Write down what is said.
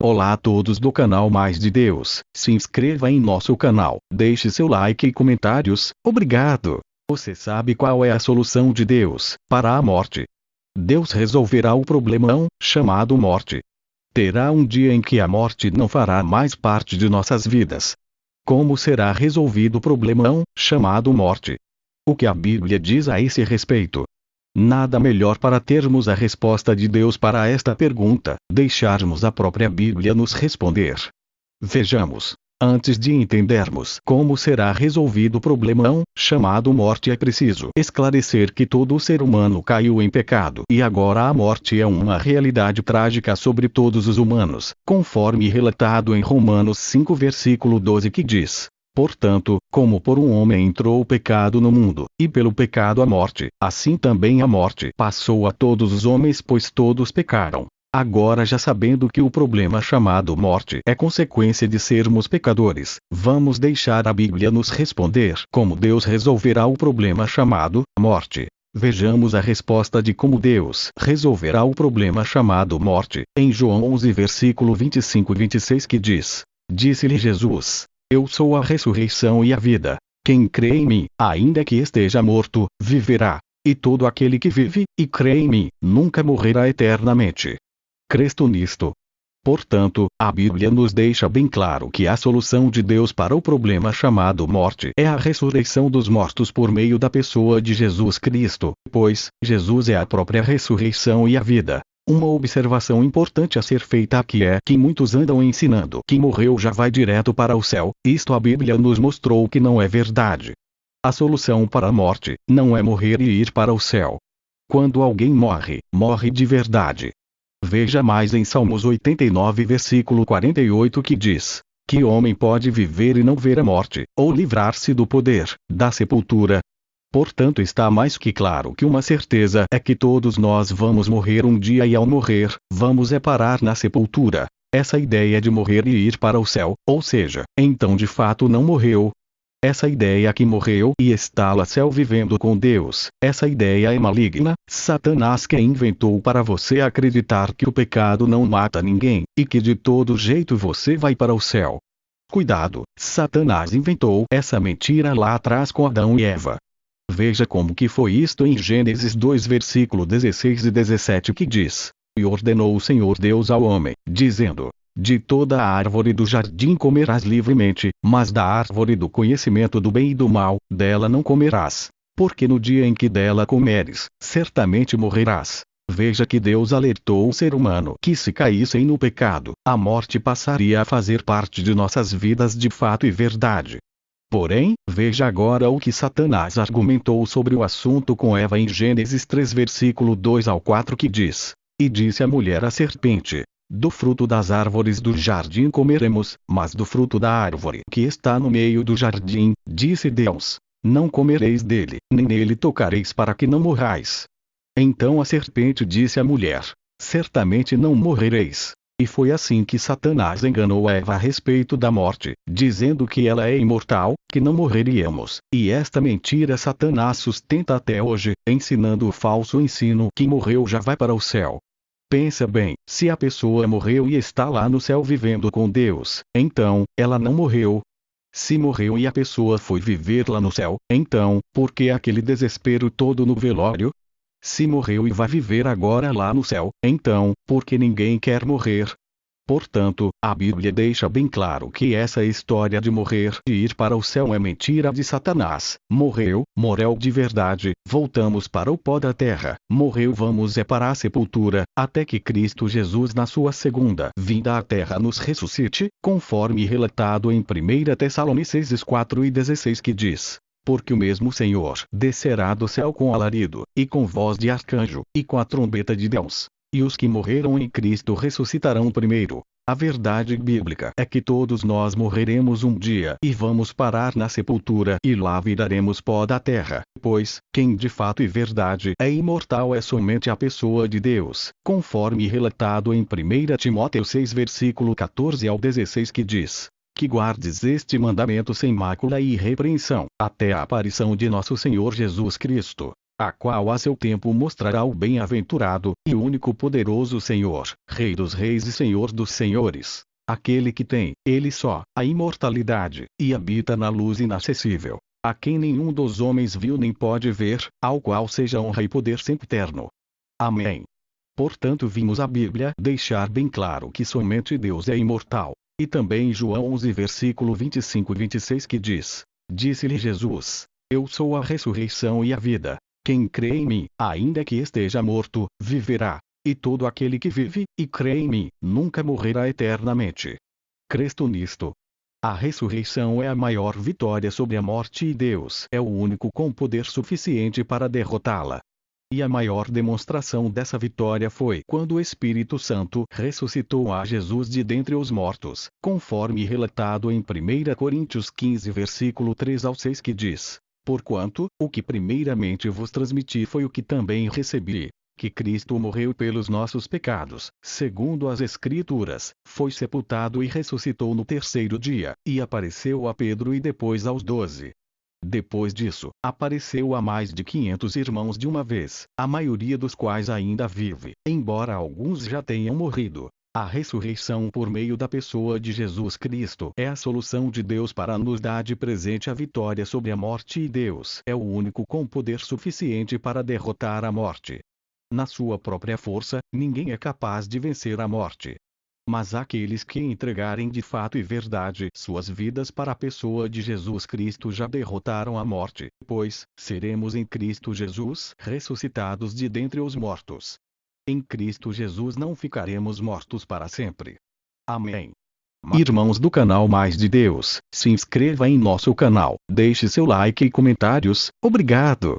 Olá a todos do canal Mais de Deus, se inscreva em nosso canal, deixe seu like e comentários, obrigado. Você sabe qual é a solução de Deus para a morte? Deus resolverá o problemão, chamado morte. Terá um dia em que a morte não fará mais parte de nossas vidas. Como será resolvido o problemão, chamado morte? O que a Bíblia diz a esse respeito? Nada melhor para termos a resposta de Deus para esta pergunta, deixarmos a própria Bíblia nos responder. Vejamos. Antes de entendermos como será resolvido o problemão, chamado morte, é preciso esclarecer que todo ser humano caiu em pecado e agora a morte é uma realidade trágica sobre todos os humanos, conforme relatado em Romanos 5 versículo 12 que diz: portanto, como por um homem entrou o pecado no mundo, e pelo pecado a morte, assim também a morte passou a todos os homens, pois todos pecaram. Agora, já sabendo que o problema chamado morte é consequência de sermos pecadores, vamos deixar a Bíblia nos responder como Deus resolverá o problema chamado morte. Vejamos a resposta de como Deus resolverá o problema chamado morte, em João 11 versículo 25 e 26 que diz: disse-lhe Jesus: eu sou a ressurreição e a vida. Quem crê em mim, ainda que esteja morto, viverá. E todo aquele que vive e crê em mim, nunca morrerá eternamente. Crês tu nisto? Portanto, a Bíblia nos deixa bem claro que a solução de Deus para o problema chamado morte é a ressurreição dos mortos por meio da pessoa de Jesus Cristo, pois Jesus é a própria ressurreição e a vida. Uma observação importante a ser feita aqui é que muitos andam ensinando que morreu já vai direto para o céu. Isto a Bíblia nos mostrou que não é verdade. A solução para a morte não é morrer e ir para o céu. Quando alguém morre, morre de verdade. Veja mais em Salmos 89 versículo 48 que diz: que homem pode viver e não ver a morte, ou livrar-se do poder da sepultura? Portanto, está mais que claro que uma certeza é que todos nós vamos morrer um dia, e ao morrer, vamos parar na sepultura. Essa ideia de morrer e ir para o céu, ou seja, então de fato não morreu. Essa ideia que morreu e está lá céu vivendo com Deus, essa ideia é maligna. Satanás que inventou para você acreditar que o pecado não mata ninguém, e que de todo jeito você vai para o céu. Cuidado, Satanás inventou essa mentira lá atrás com Adão e Eva. Veja como que foi isto em Gênesis 2 versículo 16 e 17 que diz: e ordenou o Senhor Deus ao homem, dizendo: de toda a árvore do jardim comerás livremente, mas da árvore do conhecimento do bem e do mal, dela não comerás. Porque no dia em que dela comeres, certamente morrerás. Veja que Deus alertou o ser humano que se caíssem no pecado, a morte passaria a fazer parte de nossas vidas de fato e verdade. Porém, veja agora o que Satanás argumentou sobre o assunto com Eva em Gênesis 3 versículo 2 ao 4 que diz: e disse a mulher à serpente: do fruto das árvores do jardim comeremos, mas do fruto da árvore que está no meio do jardim, disse Deus: não comereis dele, nem nele tocareis, para que não morrais. Então a serpente disse à mulher: certamente não morrereis. E foi assim que Satanás enganou Eva a respeito da morte, dizendo que ela é imortal, que não morreríamos. E esta mentira Satanás sustenta até hoje, ensinando o falso ensino que morreu já vai para o céu. Pensa bem, se a pessoa morreu e está lá no céu vivendo com Deus, então, ela não morreu. Se morreu e a pessoa foi viver lá no céu, então, por que aquele desespero todo no velório? Se morreu e vai viver agora lá no céu, então, por que ninguém quer morrer? Portanto, a Bíblia deixa bem claro que essa história de morrer e ir para o céu é mentira de Satanás. Morreu de verdade, voltamos para o pó da terra. Morreu, vamos para a sepultura, até que Cristo Jesus na sua segunda vinda à terra nos ressuscite, conforme relatado em 1 Tessalonicenses 4 e 16 que diz: porque o mesmo Senhor descerá do céu com alarido, e com voz de arcanjo, e com a trombeta de Deus. E os que morreram em Cristo ressuscitarão primeiro. A verdade bíblica é que todos nós morreremos um dia e vamos parar na sepultura, e lá viraremos pó da terra, pois, quem de fato e verdade é imortal é somente a pessoa de Deus, conforme relatado em 1 Timóteo 6 versículo 14 ao 16 que diz: que guardes este mandamento sem mácula e irrepreensão, até a aparição de nosso Senhor Jesus Cristo. a qual a seu tempo mostrará o bem-aventurado e único poderoso Senhor, Rei dos reis e Senhor dos senhores, aquele que tem, ele só, a imortalidade, e habita na luz inacessível, a quem nenhum dos homens viu nem pode ver, ao qual seja honra e poder sempiterno. Amém. Portanto vimos a Bíblia deixar bem claro que somente Deus é imortal, e também João 11 versículo 25 e 26 que diz, disse-lhe Jesus, eu sou a ressurreição e a vida, quem crê em mim, ainda que esteja morto, viverá, e todo aquele que vive, e crê em mim, nunca morrerá eternamente. Crês tu nisto? A ressurreição é a maior vitória sobre a morte e Deus é o único com poder suficiente para derrotá-la. E a maior demonstração dessa vitória foi quando o Espírito Santo ressuscitou a Jesus de dentre os mortos, conforme relatado em 1 Coríntios 15 versículo 3 ao 6 que diz, porquanto, o que primeiramente vos transmiti foi o que também recebi, que Cristo morreu pelos nossos pecados, segundo as Escrituras, foi sepultado e ressuscitou no terceiro dia, e apareceu a Pedro e depois aos 12. Depois disso, apareceu a mais de 500 irmãos de uma vez, a maioria dos quais ainda vive, embora alguns já tenham morrido. A ressurreição por meio da pessoa de Jesus Cristo é a solução de Deus para nos dar de presente a vitória sobre a morte e Deus é o único com poder suficiente para derrotar a morte. Na sua própria força, ninguém é capaz de vencer a morte. Mas aqueles que entregarem de fato e verdade suas vidas para a pessoa de Jesus Cristo já derrotaram a morte, pois seremos em Cristo Jesus ressuscitados de dentre os mortos. Em Cristo Jesus não ficaremos mortos para sempre. Amém. Irmãos do canal Mais de Deus, se inscreva em nosso canal, deixe seu like e comentários. Obrigado.